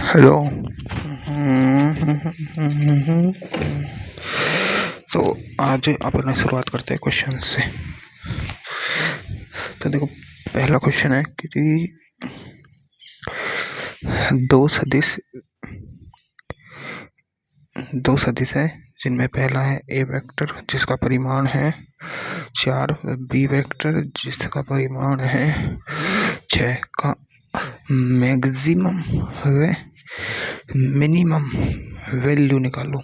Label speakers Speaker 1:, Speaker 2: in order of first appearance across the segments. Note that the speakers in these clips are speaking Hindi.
Speaker 1: हेलो। तो आज अपन शुरुआत करते हैं क्वेश्चन से। तो देखो, पहला क्वेश्चन है कि दो सदिश है जिनमें पहला है ए वेक्टर जिसका परिमाण है 4, बी वेक्टर जिसका परिमाण है 6 का मैक्सिमम व मिनिमम वैल्यू निकालो,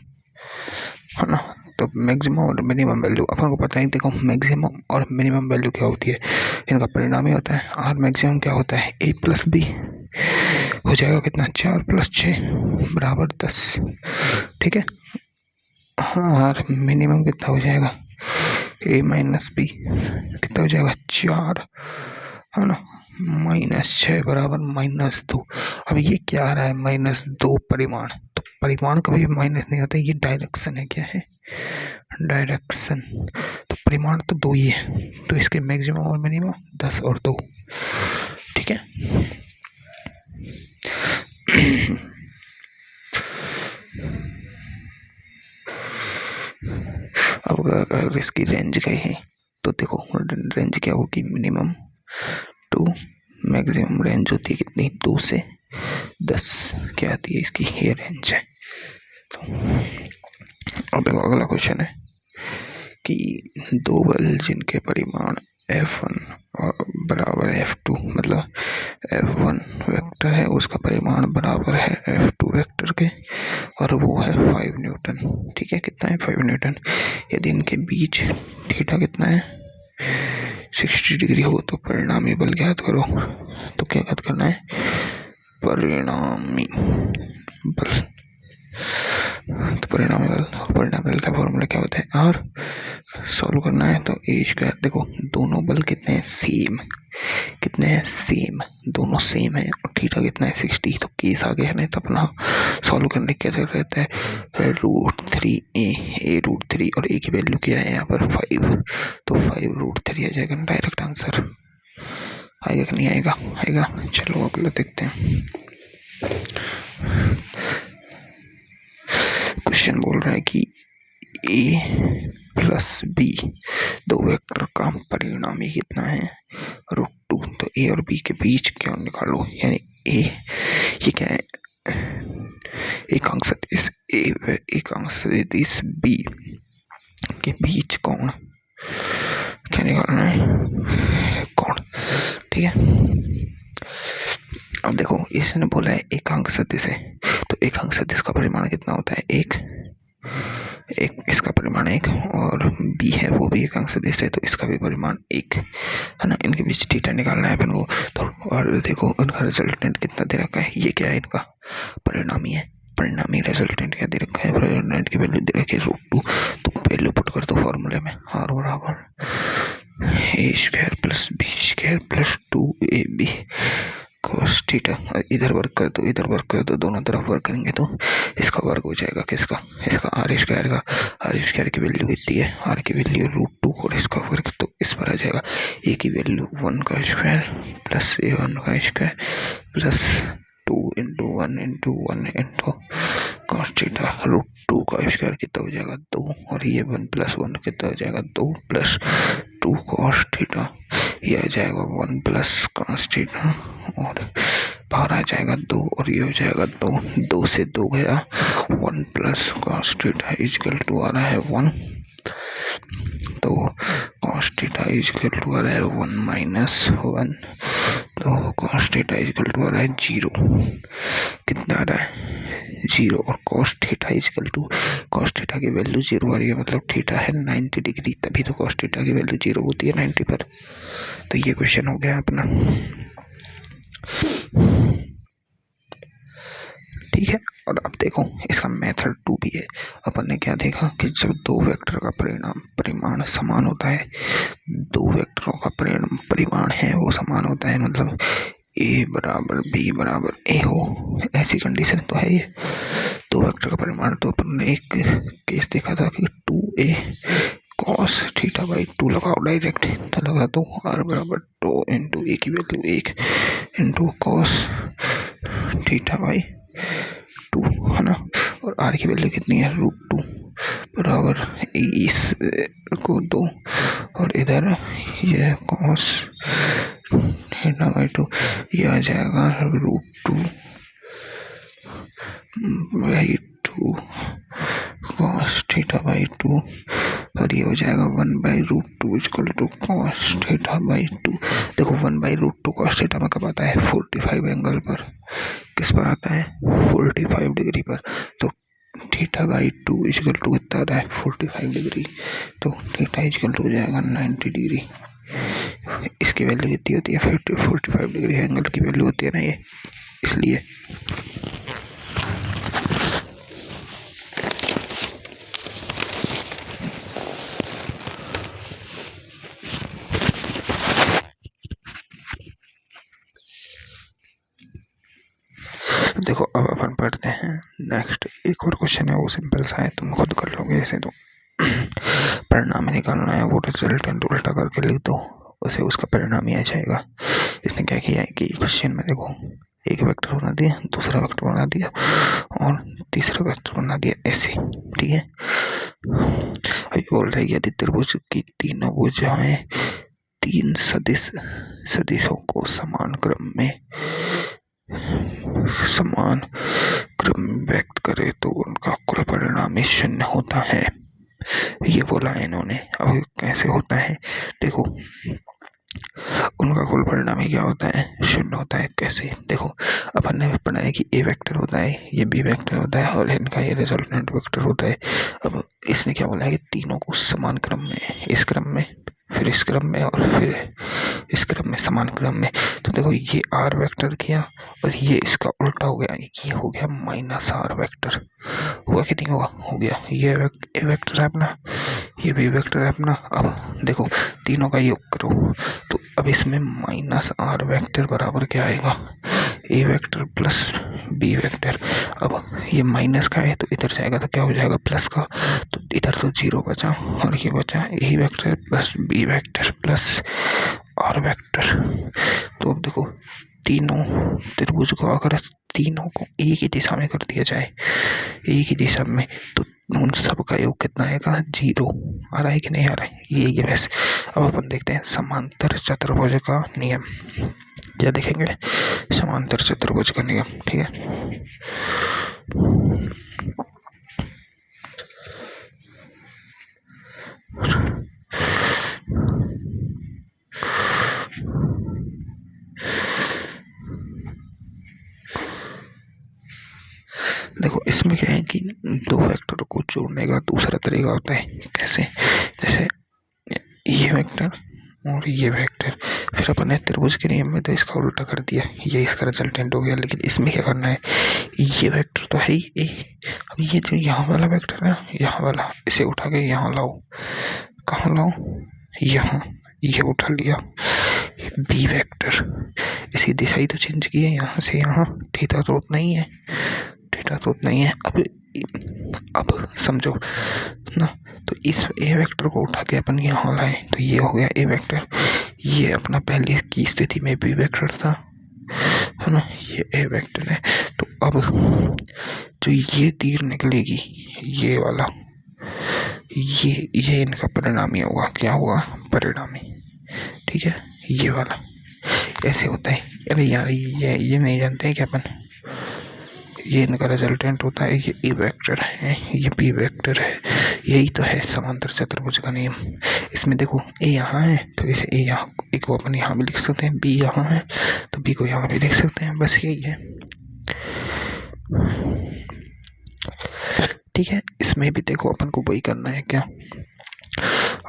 Speaker 1: है ना। तो मैक्सिमम और मिनिमम वैल्यू अपन को पता है। देखो, मैक्सिमम और मिनिमम वैल्यू क्या होती है, इनका परिणाम ही होता है। और मैक्सिमम क्या होता है, ए प्लस बी हो जाएगा कितना, 4 + 6 = 10, ठीक है। हाँ, और मिनिमम कितना हो जाएगा, ए माइनस बी कितना हो जाएगा 4, है ना। -6 = -2। अब ये क्या आ रहा है, -2 परिमाण। तो परिमाण कभी माइनस नहीं होता, ये डायरेक्शन है। क्या है, डायरेक्शन। तो परिमाण तो 2 ही है, तो इसके मैक्सिमम और मिनिमम 10 और 2, ठीक है। अब अगर इसकी रेंज क्या है, तो देखो रेंज क्या होगी, मिनिमम टू मैक्सिमम रेंज होती है कितनी, 2 से 10 क्या आती है इसकी, ये रेंज है। तो अब देखो अगला क्वेश्चन है कि दो बल जिनके परिमाण F1 और बराबर F2, मतलब F1 वेक्टर है उसका परिमाण बराबर है F2 वेक्टर के, और वो है 5 न्यूटन, ठीक है। कितना है, 5 न्यूटन। यदि इनके बीच थीटा कितना है, 60 डिग्री हो, तो परिणामी बल ज्ञात करो। तो क्या ज्ञात करना है, परिणामी बल। तो परिणामी बल का फॉर्मूला क्या होता है, आर। सॉल्व करना है तो A²। देखो दोनों बल कितने हैं, सेम। कितने हैं, सेम। दोनों सेम है। और थीटा कितना है, 60। तो केस आ गया है, नहीं तो अपना सॉल्व करने क्या जरूरत रहता है, √3a, a √3 और a की वैल्यू क्या है यहाँ पर 5, तो 5 √3 आ जाएगा डायरेक्ट आंसर। आएगा कि नहीं आएगा, आएगा। चलो अगला देखते हैं। क्वेश्चन बोल रहा है कि a + b दो वेक्टर का परिणामी कितना है, √2। तो a और b के बीच क्या निकालो, यानी a ये क्या है, एकांक सदिश a व एकांक सदिश b के बीच कोण क्या निकालना है, कोण, ठीक है। अब देखो इसने बोला है एकांक सदिश है, तो एकांक सदिश का परिमाण कितना होता है, एक इसका परिमाण 1, और b है वो भी एकांक सदिश है, तो इसका भी परिमाण 1, है ना। इनके बीच थीटा निकालना है अपन को। तो और देखो इनका रिजल्टेंट कितना दे रखा है, ये क्या है, इनका परिणामी है। परिणामी रिजल्टेंट क्या दे रखा है, रिजल्टेंट की वैल्यू दे रखी है √2। तो वैल्यू पुट कर दो फॉर्मूले में, r बराबर a² + b² + 2ab cos theta. इधर वर्क कर दो, इधर वर्क कर दो, दोनों तरफ वर्क करेंगे तो इसका वर्ग हो जाएगा, किसका, इसका r² का। r² की वैल्यू कितनी है, r की वैल्यू √2 और इसका वर्ग, तो इस पर आ जाएगा a की वैल्यू 1 का स्क्वायर प्लस a1 का स्क्वायर प्लस 2 × 1 × 1 × cos थीटा। √2 का स्क्वायर कितना हो जाएगा, 2, और ये 1 + 1 कितना हो जाएगा, 2 + 2 cos थीटा। ये आ जाएगा 1 + cos थीटा, और बाहर आ जाएगा 2, और ये हो जाएगा 2, 2 से 2 गया, 1 + cos थीटा = आ रहा है 1। तो cos थीटा = आ रहा है 1 - 1, तो cos थीटा = आ रहा है 0। कितना आ रहा है, 0। और cos थीटा की वैल्यू 0 आ रही है, मतलब थीटा है 90 डिग्री, तभी तो cos थीटा की वैल्यू 0 होती है 90 पर। तो ये क्वेश्चन हो गया अपना, ठीक है। और अब देखो इसका मेथड 2 भी है। अपन ने क्या देखा कि जब दो वेक्टर का परिमाण समान होता है, दो वेक्टरों का परिमाण है वो समान होता है, मतलब a = b = a हो, ऐसी कंडीशन तो है ये। दो वेक्टर का परिमाण, तो अपन ने एक केस देखा था कि 2a cos θ/2 लगाओ डायरेक्ट, तो लगा दो r = 2 × a की वैल्यू 1 × cos θ/2 2 है ना, और r की वैल्यू कितनी है √2 बराबर इस को 2 और इधर ये cos θ/2 ये आ जाएगा √2/2 cos θ/2 और ये हो जाएगा 1/√2 = cos θ/2। देखो 1/√2 cos θ में कब आता है 45 एंगल पर, किस पर आता है 45 डिग्री पर, तो θ/2 = कितना आता है 45 डिग्री, तो θ हो जाएगा 90 डिग्री। इसकी वैल्यू कितनी होती है 45 डिग्री एंगल की वैल्यू होती है ना ये, इसलिए देखो अब अपन पढ़ते हैं नेक्स्ट। एक और क्वेश्चन है, वो सिंपल सा है, तुम खुद कर लोगे ऐसे। तो परिणाम निकालना है, वो रिजल्टेंट उल्टा करके लिख दो, उसे उसका परिणाम ही आ जाएगा। इसने क्या किया है कि क्वेश्चन में देखो एक वेक्टर बना दिया, दूसरा वेक्टर बना दिया और तीसरा वेक्टर बना दिया ऐसे, ठीक है। अभी बोल रहे यदि त्रिभुज की तीनों भुजाएं तीन सदिशों को समान क्रम व्यक्त करे तो उनका कुल परिणाम ही शून्य होता है, ये बोला है इन्होंने। अब कैसे होता है देखो, उनका कुल परिणाम ही क्या होता है शून्य होता है। कैसे देखो, अपन ने पढ़ा है कि ए वेक्टर होता है, ये बी वेक्टर होता है और इनका ये रिजल्टेंट वेक्टर होता है। अब इसने क्या बोला है कि तीनों को समान क्रम में, इस क्रम में, फिर इस क्रम में और फिर इस क्रम में, समान क्रम में। तो देखो ये आर वेक्टर किया और ये इसका उल्टा हो गया, ये हो गया -r वेक्टर। हुआ कि नहीं हुआ, हो गया। ये ए वेक्टर है अपना, ये बी वेक्टर है अपना। अब देखो तीनों का योग करो तो अब इसमें -r वेक्टर बराबर क्या आएगा ए वेक्टर प्लस बी वेक्टर। अब ये माइनस का है तो इधर जाएगा तो क्या हो जाएगा प्लस का, तो इधर तो 0 बचा और ये बचा A vector plus B vector plus R vector. तो अब देखो तीनों त्रिभुज को अगर तीनों को एक ही दिशा में कर दिया जाए, एक ही दिशा में, तो उन सब का योग कितना आएगा 0। आ रहा है कि नहीं आ रहा है, ये बस। अब अपन देखते हैं समांतर चतुर्भुज का नियम। क्या देखेंगे, समांतर चतुर्भुज का नियम, ठीक है। देखो इसमें क्या है कि दो वेक्टर को जोड़ने का दूसरा तरीका होता है। कैसे, जैसे ये वेक्टर और ये वेक्टर, फिर अपन ने त्रिभुज के नियम में तो इसका उल्टा कर दिया, ये इसका रिजल्टेंट हो गया। लेकिन इसमें क्या करना है, ये वेक्टर तो है ही, अब ये जो यहाँ वाला वेक्टर है, यहाँ वाला, इसे उठा के यहाँ लाओ। कहाँ लाओ, यहाँ, ये उठा लिया। बी वेक्टर, इसकी दिशा ही तो चेंज की है, यहाँ से यहाँ। थीटा तो उतना ही है, थीटा तो उतना ही है। अब समझो ना, तो इस ए वेक्टर को उठा के अपन यहाँ लाए तो ये हो गया ए वेक्टर। ये अपना पहले की स्थिति में बी वेक्टर था, है ना, ये ए वेक्टर है। तो अब जो ये तीर निकलेगी, ये वाला, ये इनका परिणामी होगा। क्या होगा, परिणामी, ठीक है, ये वाला। ऐसे होता है। अरे यार ये नहीं जानते हैं क्या अपन, ये इनका रिजल्टेंट होता है, ये ए वेक्टर है, ये बी वेक्टर है। यही तो है समांतर चतुर्भुज का नियम। इसमें देखो ए यहाँ है तो इसे ए यहाँ, ए को अपन यहाँ भी लिख सकते हैं, बी यहाँ है तो बी को यहाँ भी लिख सकते हैं, बस यही है, ठीक है। इसमें भी देखो अपन को वही करना है। क्या,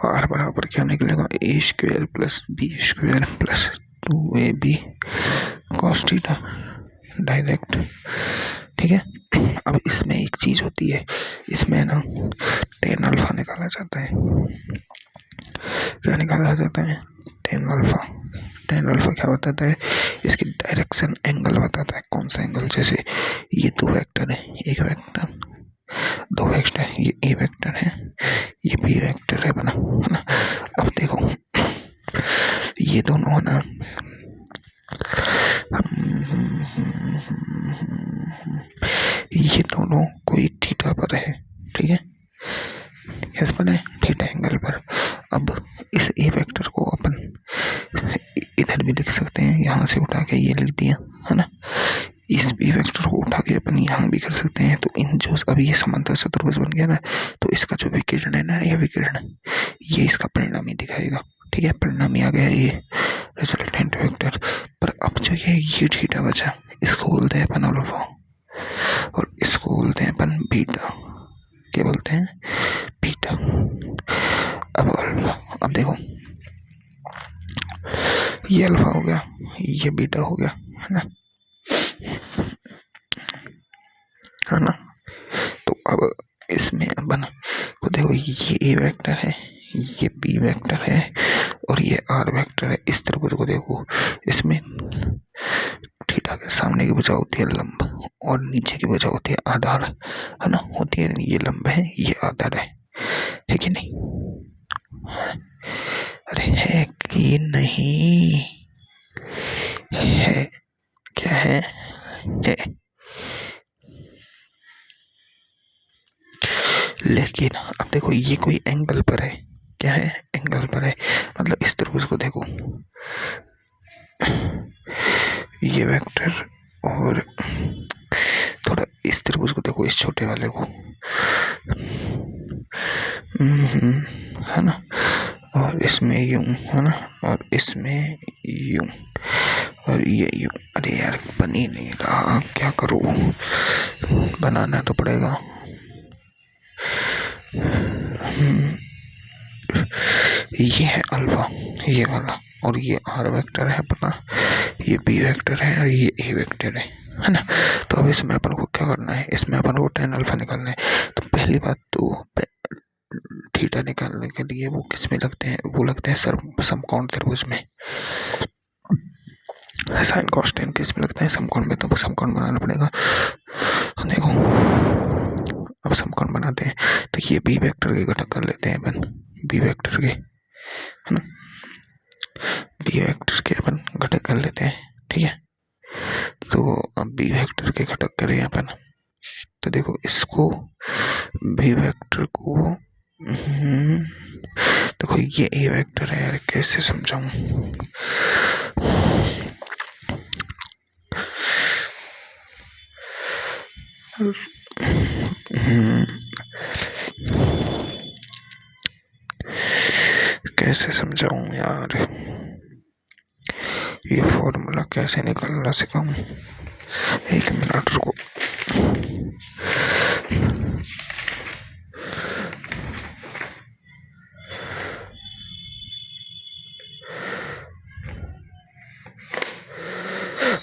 Speaker 1: आर बराबर क्या निकलेगा, a² + b² + 2ab cos theta, direct, ठीक है। अब इसमें एक चीज होती है, इसमें ना tan अल्फा निकाला जाता है। क्या निकाला जाता है, tan अल्फा। tan अल्फा क्या बताता है, इसकी डायरेक्शन एंगल बताता है। कौन सा एंगल, जैसे ये दो वेक्टर है, एक वेक्टर, दो वेक्टर, ये ए वेक्टर है, ये बी वेक्टर है बना, है ना। अब देखो ये दोनों है ना, ये दोनों कोई थीटा पर है, ठीक है, किस पर है, थीटा एंगल पर। अब इस ए वेक्टर को अपन इधर भी लिख सकते हैं, यहाँ से उठा के ये लिख दिया है ना। इस बी वेक्टर को उठा के अपन यहाँ भी कर सकते हैं। तो इन जो अभी ये समांतर चतुर्भुज बन गया ना, तो इसका जो विकिरण है ना, ये विकिरण ये इसका परिणाम ही दिखाएगा, ठीक है, परिणाम ही आ गया ये रिजल्टेंट वेक्टर। पर अब जो ये थीटा बचा, इसको बोलते हैं अपन अल्फा और इसको बोलते हैं अपन बीटा। क्या बोलते हैं, बीटा। अब अल्फा, अब देखो ये अल्फा हो गया, ये बीटा हो गया, है ना, है ना। तो अब इसमें अपन को देखो, ये ए वेक्टर है, ये बी वेक्टर है और ये आर वेक्टर है। इस त्रिभुज को देखो, इसमें थीटा के सामने की भुजा होती है लंब और नीचे की भुजा होती है आधार, है ना, होती है। ये लंब है, ये आधार है कि नहीं? अरे है कि नहीं? है, क्या है? लेकिन अब देखो ये कोई एंगल पर है, क्या है, एंगल पर है। मतलब इस त्रिभुज को देखो, ये वेक्टर और थोड़ा इस त्रिभुज को देखो, इस छोटे वाले को, है ना, और इसमें यूं, है ना, और इसमें यूं और ये यूं। अरे यार बन ही नहीं रहा, क्या करूं, बनाना तो पड़ेगा। ये है अल्फा, ये वाला, और ये आर वेक्टर है अपना, ये बी वेक्टर है और ये ए वेक्टर है ना। तो अब इसमें अपन को क्या करना है, इसमें अपन को tan अल्फा निकालना है। तो पहली बात तो थीटा निकालने के लिए वो किस में लगते हैं, वो लगते हैं समकोण त्रिभुज में। साइन कॉस टेन किस में लगता है, समकोण में। तो समकोण बनाना पड़ेगा। तो देखो अब समकोण बनाते हैं, तो ये बी वेक्टर के घटक कर लेते हैं अपन, बी वेक्टर के, है ना, बी वेक्टर के अपन घटक कर लेते हैं, ठीक है। तो अब बी वेक्टर के घटक करें अपन, तो देखो इसको बी वेक्टर को, देखो ये ए वेक्टर है यार, कैसे समझाऊं, कैसे समझाऊं यार, ये फॉर्मूला कैसे निकालना सिखाऊं, एक मिनट रुको।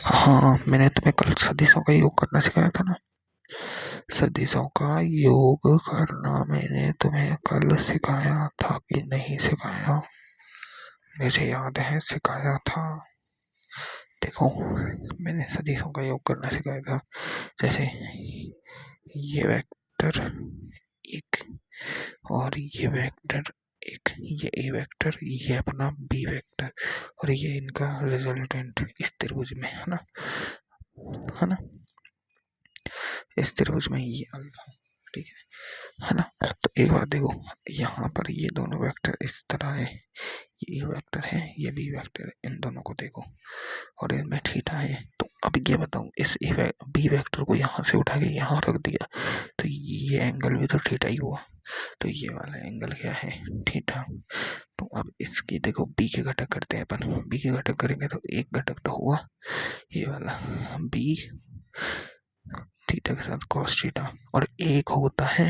Speaker 1: हाँ, मैंने तुम्हें कल सदिशों का योग करना सिखाया था ना, सदिशों का योग करना मैंने तुम्हें कल सिखाया था कि नहीं सिखाया? मुझे याद है सिखाया था। देखो मैंने सदिशों का योग करना सिखाया था। जैसे ये वेक्टर एक और ये वेक्टर एक, ये ए वेक्टर, ये अपना बी वेक्टर और ये इनका रिजल्टेंट इस त्रिभुज में, है ना, है ना, इस त्रिभुज में ये अल्फा, ठीक है ना। तो एक बात देखो, यहाँ पर ये दोनों वेक्टर इस तरह है, ये वेक्टर है, ये बी वेक्टर है, इन दोनों को देखो और इनमें थीटा है। तो अब ये बताऊं, इस बी वेक्टर को यहाँ से उठा के यहाँ रख दिया तो ये एंगल भी तो थीटा ही हुआ। तो ये वाला एंगल क्या है, थीटा। तो अब इसकी देखो बी के घटक करते हैं अपन, बी के घटक करेंगे तो एक घटक तो हुआ ये वाला बी थीटा के साथ कॉस थीटा, और एक होता है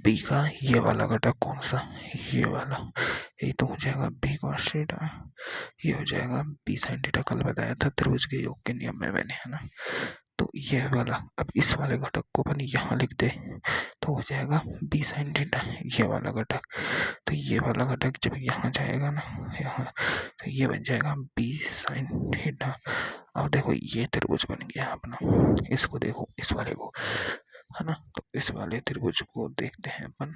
Speaker 1: बी का ये वाला घटक, कौन सा, ये वाला, ये तो हो जाएगा बी कॉस थीटा, ये हो जाएगा बी साइन थीटा। कल बताया था त्रिभुज के योग के नियम में मैंने, है ना। तो ये वाला, अब इस वाले घटक को अपन यहाँ लिख दे तो हो जाएगा बी साइन थीटा, ये वाला घटक। तो ये वाला घटक जब यहाँ जाएगा ना, यहाँ, तो ये बन जाएगा बी साइन थीटा। अब देखो ये त्रिभुज बन गया अपना, इसको देखो, इस वाले को, है ना। तो इस वाले त्रिभुज को देखते हैं अपन,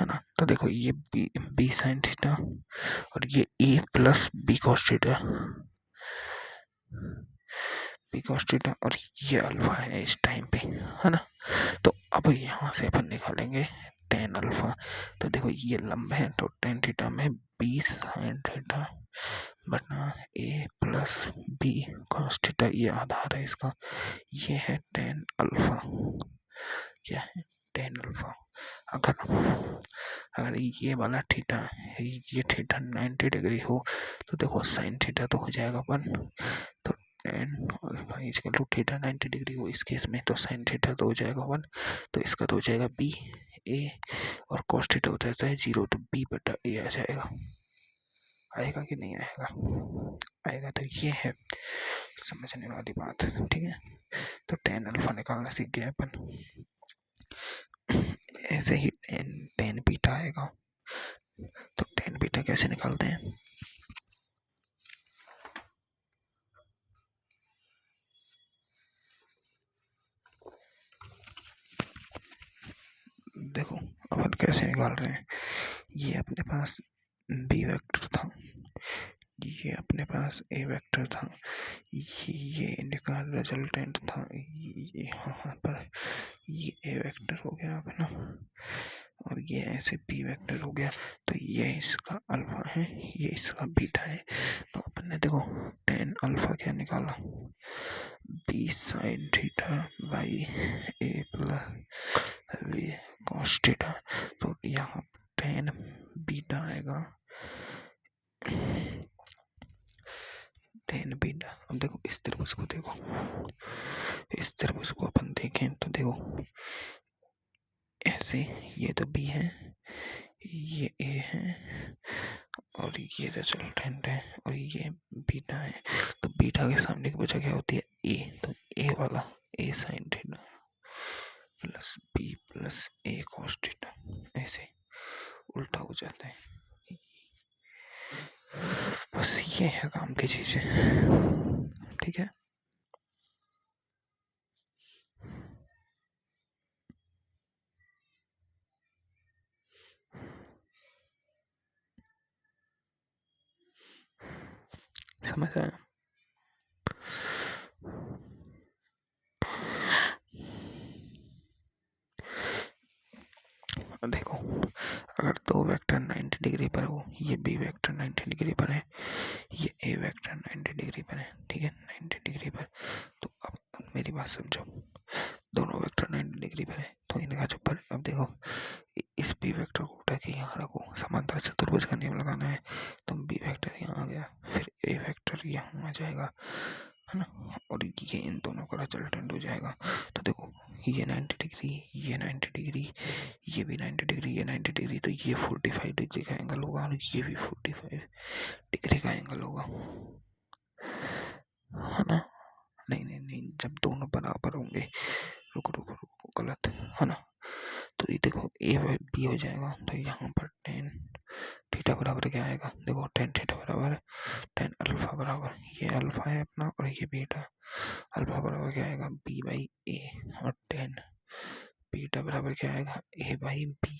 Speaker 1: है ना। तो देखो ये बी साइन थीटा और ये A plus B cos theta, B cos theta और ये अल्फा है इस टाइम पे, है ना। तो अब यहाँ से अपन निकालेंगे टेन अल्फा। तो देखो ये लंब है तो टेन थीटा में बी साइन थीटा बटा ए प्लस बी कॉस थीटा, ये आधार है इसका, ये है टेन अल्फा। क्या है? Tan alpha. अगर अगर ये वाला थीटा, ये थीटा 90 डिग्री हो तो देखो साइन थीटा तो हो जाएगा 1, तो tan alpha equal to theta 90 degree हो इस केस में, तो साइन थीटा तो हो जाएगा 1, तो इसका तो हो जाएगा बी ए, और कॉस थीटा हो जाता है 0, तो बी बटा ए आ जाएगा। आएगा कि नहीं आएगा? आएगा। तो ये है समझने वाली बात, ठीक है। तो टेन अल्फा निकालना सीख गए अपन। ऐसे ही टेन बीटा आएगा। तो टेन बीटा कैसे निकालते हैं? देखो अपन कैसे निकाल रहे हैं। ये अपने पास बी वेक्टर था, ये अपने पास ए वेक्टर था, ये इनका रिजल्टेंट था, ये यहाँ पर ये ए वेक्टर हो गया अपना, और ये ऐसे बी वेक्टर हो गया। तो ये इसका अल्फा है, ये इसका बीटा है। तो अपन ने देखो टेन अल्फा क्या निकाला, B sine theta by A plus B cos theta. तो यहाँ टेन बीटा आएगा, टेन बीटा। अब देखो इस त्रिभुज को देखो, इस त्रिभुज को अपन देखें तो देखो ऐसे, ये तो बी है, ये ए है, और ये रिजल्टेंट है, और ये बीटा है। तो बीटा के सामने की वजह क्या होती है? ए। तो ए वाला A sine theta plus B plus A cos theta, ऐसे उल्टा हो जाता है। बस ये है काम की चीजें, ठीक है। समझ आया? देखो अगर दो वेक्टर 90 डिग्री पर हो, ये बी वेक्टर 90 डिग्री पर है, ये ए वेक्टर 90 डिग्री पर है, ठीक है, 90 डिग्री पर। तो अब मेरी बात समझो, दोनों वेक्टर 90 डिग्री पर है, तो इनका जो पर, अब देखो इस बी वेक्टर को उठा के यहाँ रखो, समांतर चतुर्भुज का नियम लगाना है, तो बी वेक्टर यहाँ आ गया, फिर ए वेक्टर यहाँ आ जाएगा, है ना, और ये इन दोनों का रिजल्टेंट हो जाएगा। तो देखो ये 90 डिग्री, ये 90 डिग्री, ये भी 90 डिग्री, ये 90 डिग्री, तो ये 45 डिग्री का एंगल होगा, और ये भी 45 डिग्री का एंगल होगा, है ना। नहीं नहीं नहीं, जब दोनों बराबर होंगे, रुको रुको रुको, गलत है ना। तो ये देखो ए बी हो जाएगा, तो यहाँ पर टेन थीटा बराबर क्या आएगा? देखो टेन थीटा बराबर टेन अल्फा बराबर, ये अल्फा है अपना और ये बीटा, अल्फा बराबर क्या आएगा? बी बाई ए, और टेन बीटा बराबर क्या आएगा? A by B,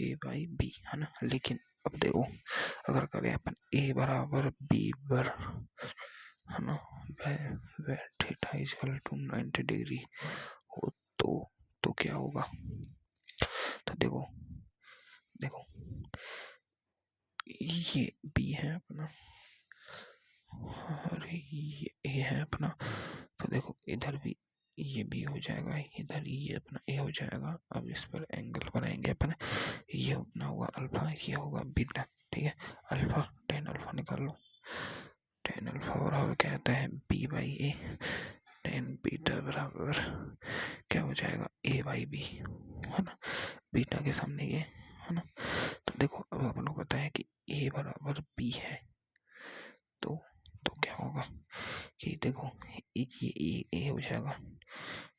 Speaker 1: A by B, है ना। लेकिन अब देखो अगर करें अपन ए बराबर बी बर, है ना, वे थीटा इक्वल टू 90 डिग्री हो, तो क्या होगा? तो देखो देखो ये बी है अपना और ये ए है अपना, तो देखो इधर भी ये बी हो जाएगा, इधर ये अपना ए हो जाएगा। अब इस पर एंगल बनाएंगे अपन, ये अपना होगा अल्फा, ये होगा बीटा, ठीक है। अल्फा टेन अल्फा निकाल लो, टेन अल्फा बराबर क्या आता है? B by A, tan beta बराबर क्या हो जाएगा? ए बाई बी, है ना, बीटा के सामने ये, है ना। तो देखो अब अपन को पता है कि ए बराबर बी है, तो क्या होगा कि देखो ये ए हो जाएगा,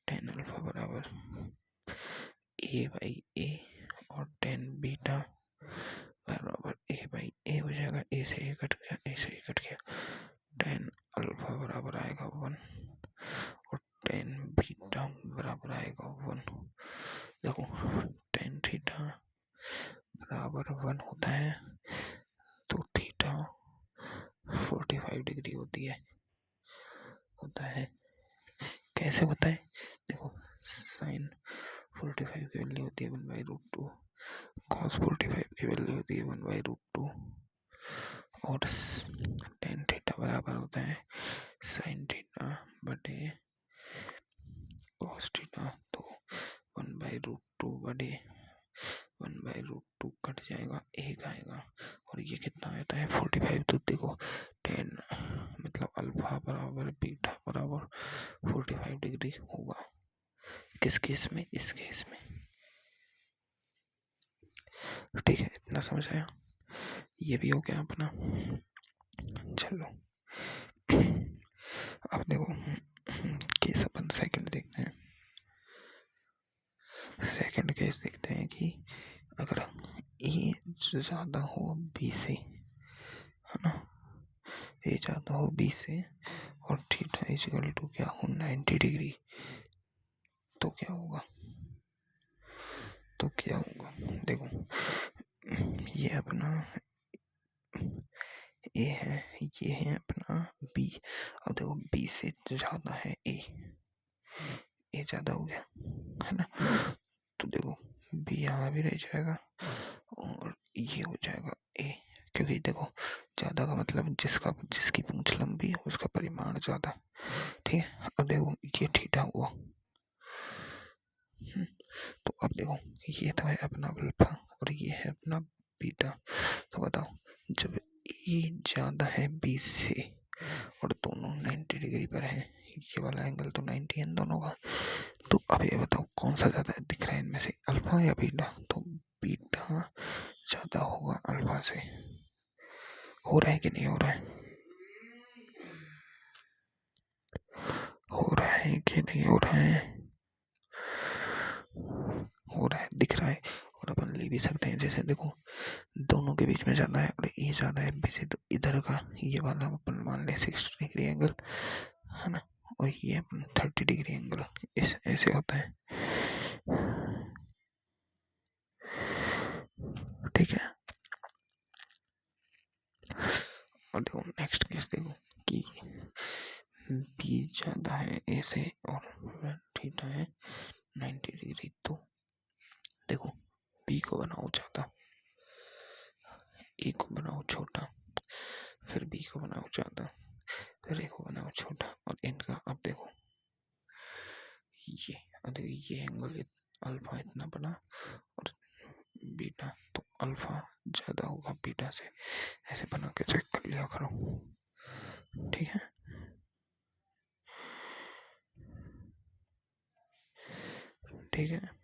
Speaker 1: टेन अल्फा बराबर ए बाई ए, और टेन बीटा बराबर ए बाई ए हो जाएगा, ए से ए कट गया, ए से ए कट गया, टेन अल्फा बराबर आएगा 1, और टेन बीटा बराबर आएगा 1। देखो टेन थीटा बराबर 1 होता है, तो थीटा 45 डिग्री होती है, होता कैसे होता है? देखो, साइन 45 की वैल्यू होती है 1/√2, कॉस 45 की वैल्यू होती है 1/√2 और टेन थीटा बराबर होता है साइन थीटा बटे कॉस थीटा। तो 1/√2 बटे 1/√2 कट जाएगा, एक आएगा और ये कितना आता है 45। तो देखो टेन मतलब अल्फा बराबर बीटा बराबर 45 डिग्री होगा। किस केस में? इस केस में। ठीक है, इतना समझ आया? ये भी हो गया अपना। चलो अब देखो केस अपन सेकंड देखते हैं। सेकंड केस देखते हैं कि अगर ए ज़्यादा हो बी से, है ना, ए ज़्यादा हो बी से और थीटा इक्वल टू क्या हो 90 डिग्री, तो क्या होगा? देखो ये अपना ए है, ये है अपना बी। अब देखो बी से ज़्यादा है ए ज़्यादा हो गया, है ना। तो देखो बी यहाँ भी रह जाएगा और ये हो जाएगा ए, क्योंकि देखो ज़्यादा का मतलब जिसकी पूंछ लंबी है उसका परिमाण ज़्यादा। ठीक है, अब देखो ये थीटा हुआ। तो अब देखो ये तो है अपना अल्फा और ये है अपना बीटा। तो बताओ जब ए ज़्यादा है बी से और दोनों 90 डिग्री पर है, ये वाला एंगल तो 90 है दोनों का, तो अब ये बताओ कौन सा ज़्यादा दिख रहा है इनमें से, अल्फा या बीटा? तो बीटा ज़्यादा होगा अल्फा से। हो रहा है कि नहीं हो रहा है? हो रहा है कि नहीं हो रहा है? हो रहा है, दिख रहा है। और अपन ले भी सकते हैं, जैसे देखो दोनों के बीच में ज़्यादा है और ये ज़्यादा है बी से, तो इधर का ये वाला अपन मान लें 60 डिग्री एंगल, है ना, और ये अपन 30 डिग्री एंगल, इस ऐसे होता है। ठीक है, और देखो नेक्स्ट केस देखो कि बी ज़्यादा है ए से और थीटा है 90 डिग्री। तो देखो बी को बनाओ ज़्यादा, ए को बनाओ छोटा, फिर बी को बनाओ ज़्यादा, फिर ए को बनाओ छोटा, और इनका अब देखो ये एंगल अल्फा इतना बड़ा और बीटा, तो अल्फा ज़्यादा होगा बीटा से। ऐसे बना के चेक कर लिया करो। ठीक है, ठीक है।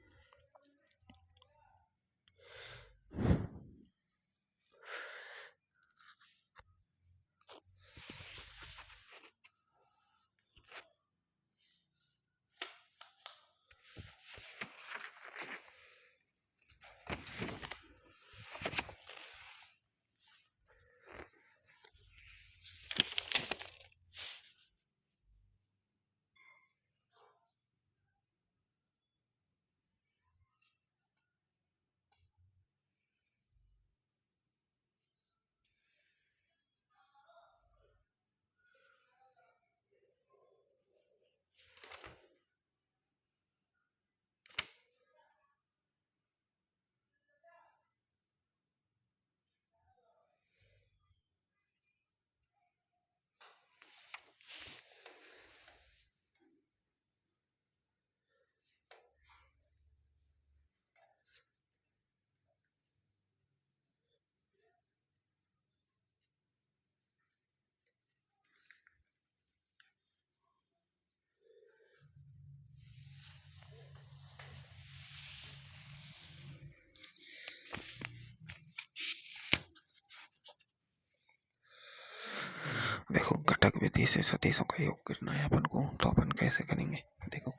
Speaker 1: देखो घटक विधि से सदिशों का योग करना है अपन को, तो अपन कैसे करेंगे? देखो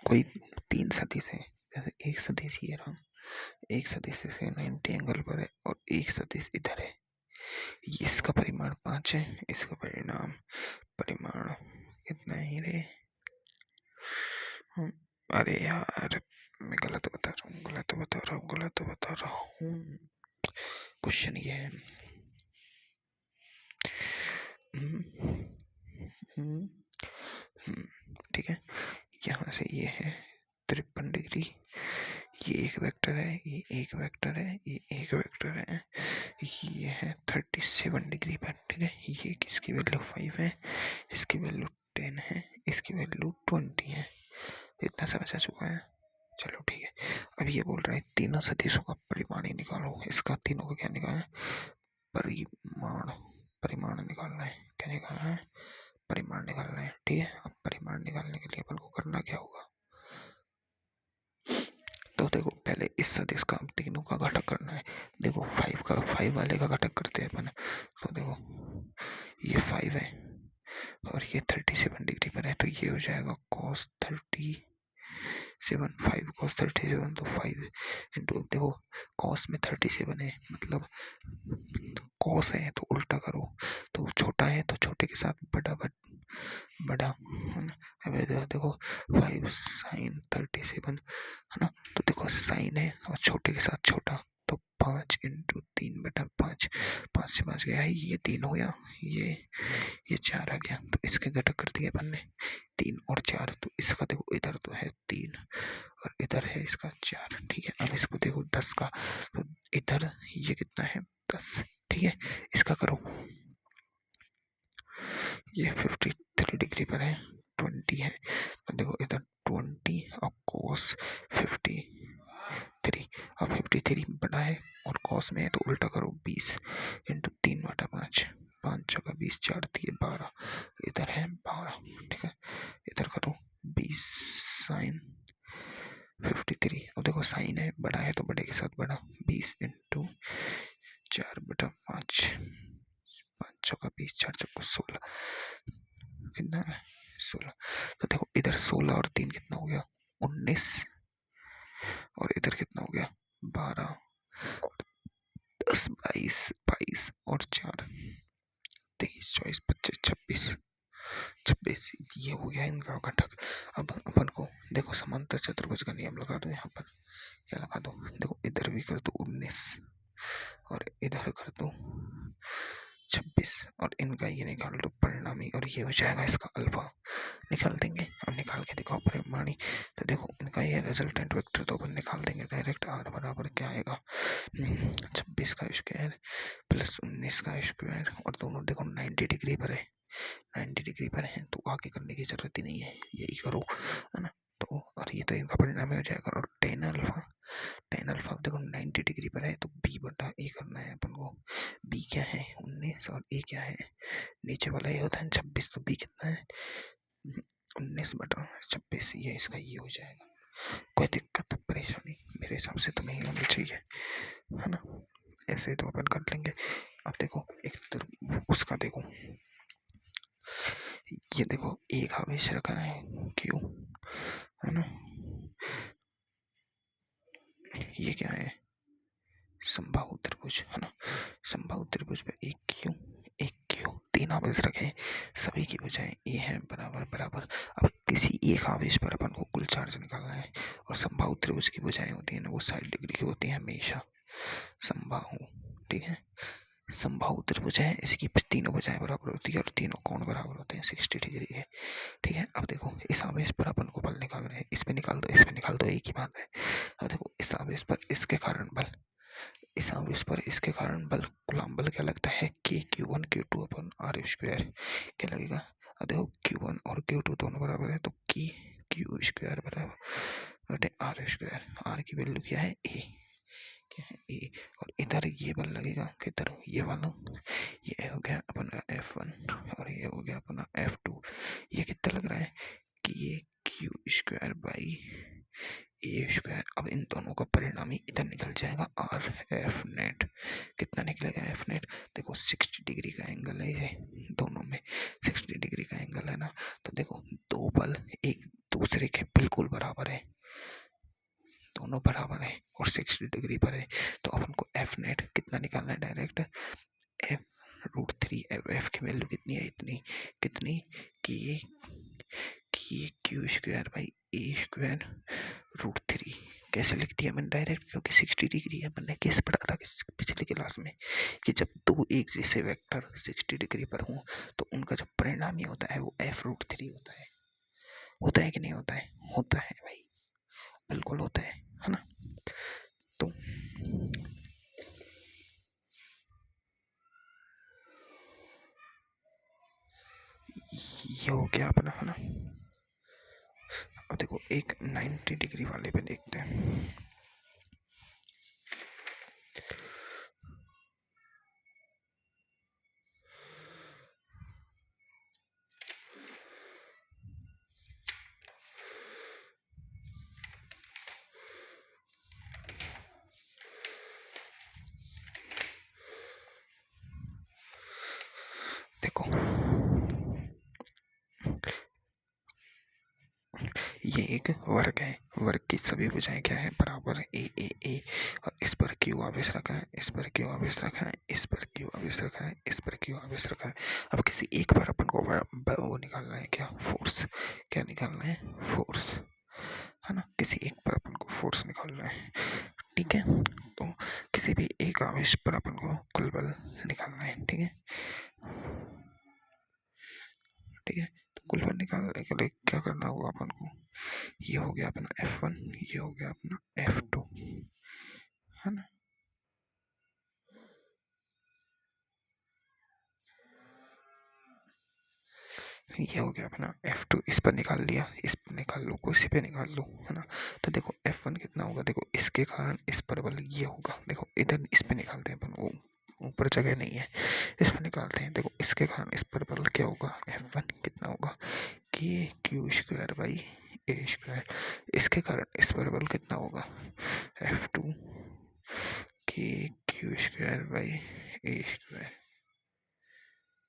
Speaker 1: कोई 3 सदिश है, जैसे एक सदिश ये रहा, एक सदिश से 90 एंगल पर है और एक सदिश इधर है। इसका परिमाण 5 है, इसका परिमाण कितना ही रे? अरे यार मैं गलत बता रहा हूँ। क्वेश्चन ये है ठीक है, यहाँ से ये है 53 डिग्री, ये एक वेक्टर है, ये एक वेक्टर है, ये एक वेक्टर है, ये है 37 डिग्री पर, ठीक है। ये किसकी वैल्यू 5 है, इसकी वैल्यू 10 है, इसकी वैल्यू 20 है। इतना समझ आ चुका है। चलो ठीक है। अब ये बोल रहा है तीनों सदिशों का परिमाण ही निकालो। इसका तीनों का क्या निकालना है, परिमाण, परिमाण निकालना है। क्या निकालना है, परिमाण निकालना है, ठीक है। अब परिमाण निकालने के लिए अपन को करना क्या होगा, तो देखो पहले इस सदिश का तीनों का घटक करना है। देखो 5 वाले का घटक करते हैं अपन। तो देखो ये 5 है और ये 37 डिग्री पर है, तो ये हो जाएगा cos 37, 5 cos 37, तो 5 इंटू, देखो cos में 37 है, मतलब cos है तो उल्टा करो, तो छोटा है तो छोटे के साथ बड़ा बड़ा है ना। अब देखो 5 sin 37 है ना, तो देखो साइन है और छोटे के साथ छोटा, तो 5 इंटू 3/5, 5 से 5 गया है, ये 3 हो गया, ये 4 आ गया। तो इसके घटक कर दिए अपन ने 3 और 4, तो इसका देखो इधर तो है 3 और इधर है इसका 4, ठीक है। अब इसको देखो 10 का, तो इधर ये कितना है 10, ठीक है। इसका करो, ये 53 डिग्री पर है, 20 है, तो देखो इधर 20 और cos 53, और 53 बड़ा है और cos में है तो उल्टा करो, 20 इंटू 3/5, 5 का 20, 4 दिए 12, इधर है 12, ठीक है। इधर करो 20 साइन 53, अब देखो साइन है, बड़ा है तो बड़े के साथ बड़ा, 20 इंटू 4/5, 5 का 20, 4 का 16, कितना है 16। तो देखो इधर 16 और 3 कितना हो गया 19, और इधर कितना हो गया 12, 10, 22 और 4 23, 24, 25, 26, ये हो गया इनका घटक। अब अपन को देखो समांतर चतुर्भुज का नियम लगा दो, यहाँ पर क्या लगा दो, देखो इधर भी कर दो 19 और इधर कर दो 26, और इनका ये निकाल दो परिणामी, और ये हो जाएगा इसका अल्फा, निकाल देंगे। अब निकाल के देखो परिमाणी, तो देखो इनका ये रिजल्टेंट वेक्टर तो अपन निकाल देंगे डायरेक्ट। आर बराबर क्या आएगा 26 का स्क्वायर प्लस 19 का स्क्वायर, और दोनों देखो 90 डिग्री पर है, 90 डिग्री पर है, तो आगे करने की जरूरत ही नहीं है, यही करो, है ना। तो और ये तो इनका परिणाम हो जाएगा। और टेन अल्फा देखो 90 डिग्री पर है, तो b/a करना है अपन को। b क्या है 19 और a क्या है, नीचे वाला ये होता है 26, तो b कितना है 19/26, ये इसका ये हो जाएगा। कोई दिक्कत परेशानी मेरे हिसाब से तो नहीं होनी चाहिए, है ना। ऐसे तो अपन कर लेंगे। अब देखो एक उसका देखो, ये देखो एक आवेश रखा है क्यों, है ना, ये क्या है समबाहु त्रिभुज, है ना। समबाहु त्रिभुज पे एक क्यू, तीन आवेश रखे, सभी की बजाय ए है बराबर बराबर। अब किसी एक आवेश पर अपन को कुल चार्ज निकालना है, और समबाहु त्रिभुज की भुजाएं होती है ना, वो 60 डिग्री की होती है हमेशा, समबाहु, ठीक है। समबाहु त्रिभुज है, इसकी तीनों भुजाएं बराबर होती है और तीनों कोण बराबर होते हैं 60 डिग्री के, ठीक है। अब देखो इस आवेश पर अपन को बल निकालना है, इस पे निकाल दो, इस पे निकाल दो, एक ही बात है। अब देखो इस आवेश पर इसके कारण बल, इस आवेश पर इसके कारण बल, कूलम्ब बल क्या लगता है k q1 q2 अपन r स्क्वायर, क्या लगेगा। अब देखो q1 और q2 दोनों बराबर है, तो k q स्क्वायर बराबर बटे r स्क्वायर, r की वैल्यू क्या है a, क्या है a, और इधर ये बल लगेगा किधर, ये वाला, ये हो गया अपना F1 और ये हो गया अपना F2, ये कितना लग रहा है कि ये q square by A square. अब इन दोनों का परिणामी इधर निकल जाएगा आर एफ नेट, कितना निकलेगा एफ नेट, देखो 60 डिग्री का एंगल है ये, दोनों में 60 डिग्री का एंगल है ना। तो देखो दो बल एक दूसरे के बिल्कुल बराबर है, दोनों बराबर है और 60 डिग्री पर है, तो अपन को एफ नेट कितना निकालना है डायरेक्ट, F√3, एफ की वैल्यू कितनी है, इतनी, कितनी कि Q square by A square √3। कैसे लिख दिया मैंने डायरेक्ट, क्योंकि 60 डिग्री है, मैंने केस पढ़ा था पिछले क्लास में कि जब दो एक जैसे वेक्टर 60 डिग्री पर हों तो उनका जो परिणामी होता है वो F√3 होता है कि नहीं होता है, होता है भाई, बिल्कुल होता है ना। तो ये हो गया अपना, है ना। अब देखो एक 90 डिग्री वाले पे देखते हैं। देखो ये एक वर्ग है, वर्ग की सभी भुजाएं क्या है, बराबर ए, और इस पर क्यू आवेश रखा है, इस पर क्यू आवेश रखा है, इस पर क्यू आवेश रखा है, इस पर क्यू आवेश रखा है। अब किसी एक पर अपन को वो निकालना है, क्या, फोर्स। क्या निकालना है, फोर्स, है ना। किसी एक पर अपन को फोर्स निकालना है, ठीक है। तो किसी भी एक आवेश पर अपन को कुल बल निकालना है, ठीक है, ठीक है। तो कुल बल निकालने के लिए क्या करना होगा अपन को, ये हो गया अपना F1, ये हो गया अपना F2, है ना। ये हो गया अपना F2, इस पर निकाल लिया, इस पर निकाल लो, किसी पे निकाल लो, है ना। तो देखो F1 कितना होगा, देखो इसके कारण इस पर बल ये होगा, देखो इधर इस पे निकालते हैं अपन, वो ऊपर जगह नहीं है, इस पर निकालते हैं। देखो इसके कारण इस पर बल क्या होगा, F1 कितना होगा, के Q square by A square. इसके कारण इस पर बल कितना होगा, F2 के क्यू स्क्वायर बाई